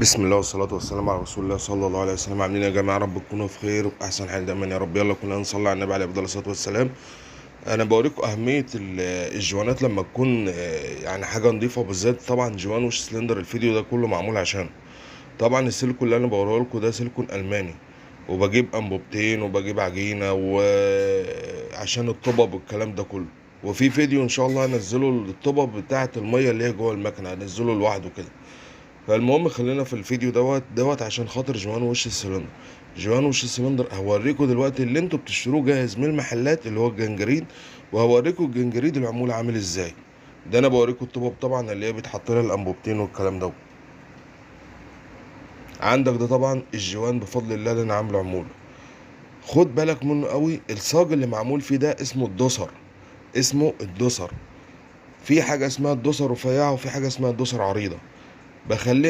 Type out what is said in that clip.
بسم الله والصلاة والسلام على رسول الله صلى الله عليه وسلم. عاملين يا جماعة؟ رب تكونوا في خير وفي أحسن حال دايما يا رب. يلا كلنا نصلي على النبي عليه أفضل الصلاة والسلام. أنا بوريكم أهمية الجوانات لما تكون يعني حاجة نظيفة، بالذات طبعا جوان وش سلندر. الفيديو ده كله معمول عشان طبعا السيليكون اللي أنا بوريه لكم ده سيليكون ألماني، وبجيب أنبوبتين وبجيب عجينة وعشان الطبب والكلام ده كله. وفي فيديو إن شاء الله هنزله الطبب بتاعة المية اللي هي جوه المكنة، هنزله لوحده كده. فالمهم خلينا في الفيديو دوت عشان خاطر جوان وش السلندر. جوان وش السلندر هوريكم دلوقتي اللي انتوا بتشتروه جاهز من المحلات اللي هو الجنجريد، وهوريكم الجنجريد العمولة عامل ازاي. ده انا بوريكم الطبق طبعا اللي هي بيتحط لها الانبوبتين والكلام ده. عندك ده طبعا الجوان بفضل الله اللي انا عامله عمولة. خد بالك منه قوي، الصاج اللي معمول فيه ده اسمه الدوسر. اسمه الدوسر. في حاجة اسمها الدوسر رفيعة وفي حاجة اسمها الدوسر عريضة. بخلي